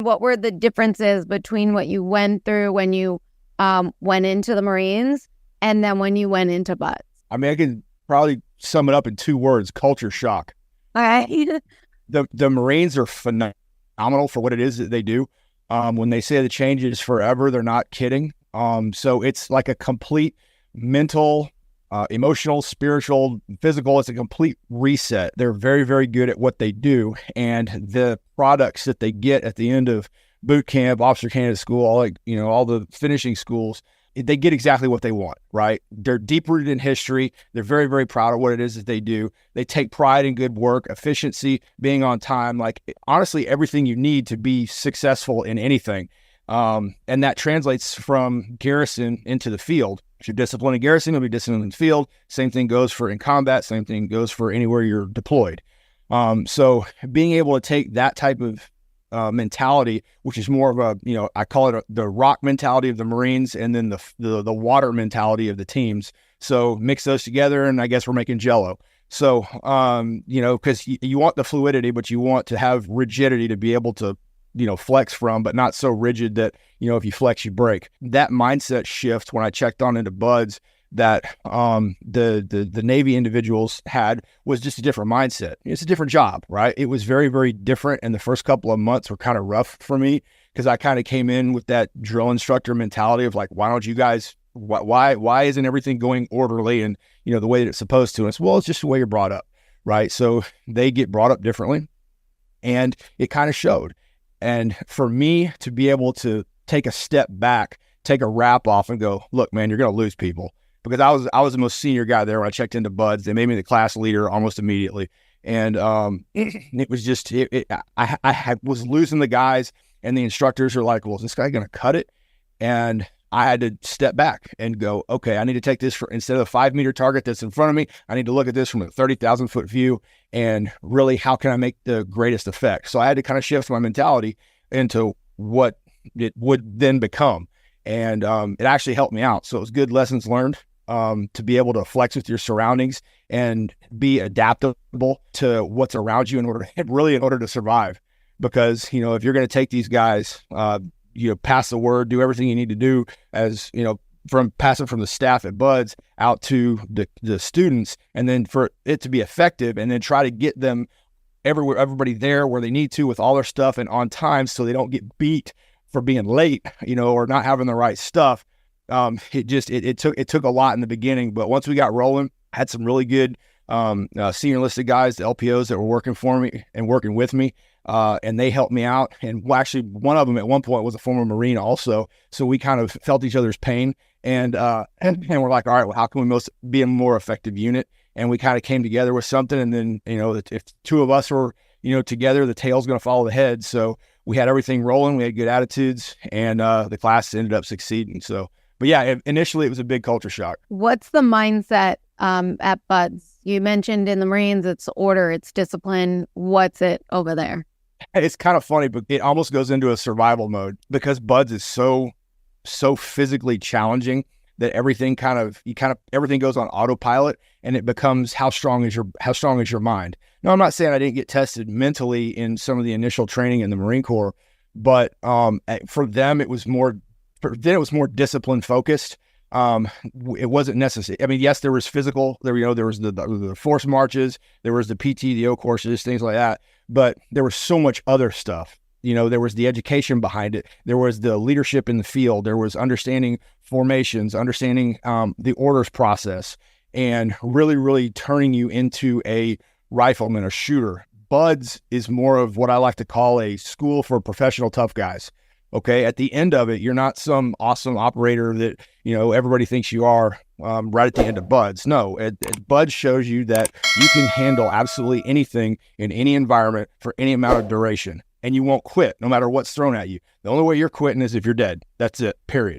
What were the differences between what you went through when you went into the Marines and then when you went into Buds? I mean, I can probably sum it up in 2 words: culture shock. All right. The Marines are phenomenal for what it is that they do. When they say the change is forever, they're not kidding. So it's like a complete mental, emotional, spiritual, physical. It's a complete reset. They're very, very good at what they do, and the products that they get at the end of boot camp, officer candidate school, all the finishing schools, they get exactly what they want, right? They're deep rooted in history. They're very, very proud of what it is that they do. They take pride in good work, efficiency, being on time, like honestly, everything you need to be successful in anything. And that translates from garrison into the field. If you're disciplined in garrison, you'll be disciplined in the field. Same thing goes for in combat. Same thing goes for anywhere you're deployed. So being able to take that type of mentality, which is more of a, I call it the rock mentality of the Marines, and then the water mentality of the teams. So mix those together, and I guess we're making Jello. So, because you want the fluidity, but you want to have rigidity to be able to, flex from, but not so rigid that, if you flex, you break. That mindset shift when I checked on into Buds that the Navy individuals had was just a different mindset. It's a different job, right? It was very, very different. And the first couple of months were kind of rough for me because I kind of came in with that drill instructor mentality of like, why don't you guys, why isn't everything going orderly and, the way that it's supposed to? And it's just the way you're brought up, right? So they get brought up differently, and it kind of showed. And for me to be able to take a step back, take a wrap off and go, look, man, you're going to lose people. Because I was the most senior guy there when I checked into Buds. They made me the class leader almost immediately. And it was just, I was losing the guys, and the instructors are like, well, is this guy going to cut it? And I had to step back and go, okay, I need to take this instead of the 5-meter target that's in front of me, I need to look at this from a 30,000 foot view and really, how can I make the greatest effect? So I had to kind of shift my mentality into what it would then become. And it actually helped me out. So it was good lessons learned. To be able to flex with your surroundings and be adaptable to what's around you in order to survive. Because, if you're going to take these guys, pass the word, do everything you need to do as, from passing from the staff at Buds out to the students, and then for it to be effective, and then try to get them everywhere, everybody there where they need to with all their stuff and on time so they don't get beat for being late, or not having the right stuff. It took a lot in the beginning, but once we got rolling, I had some really good senior enlisted guys, the LPOs that were working for me and working with me, and they helped me out. And actually, one of them at one point was a former Marine also, so we kind of felt each other's pain, and we're like, all right, well, how can we be a more effective unit? And we kind of came together with something, and then if 2 of us were together, the tail's going to follow the head. So we had everything rolling, we had good attitudes, and the class ended up succeeding. So. But yeah, initially it was a big culture shock. What's the mindset at Buds? You mentioned in the Marines, it's order, it's discipline. What's it over there? It's kind of funny, but it almost goes into a survival mode because Buds is so physically challenging that everything everything goes on autopilot, and it becomes how strong is your mind. Now, I'm not saying I didn't get tested mentally in some of the initial training in the Marine Corps, but for them it was more. Then it was more discipline focused. It wasn't necessary. I mean, yes, there was physical. There was the force marches. There was the PTDO courses, things like that. But there was so much other stuff. There was the education behind it. There was the leadership in the field. There was understanding formations, understanding the orders process, and really, really turning you into a rifleman, a shooter. Buds is more of what I like to call a school for professional tough guys. Okay. At the end of it, you're not some awesome operator that, everybody thinks you are right at the end of Buds. No, Buds shows you that you can handle absolutely anything in any environment for any amount of duration, and you won't quit no matter what's thrown at you. The only way you're quitting is if you're dead. That's it, period.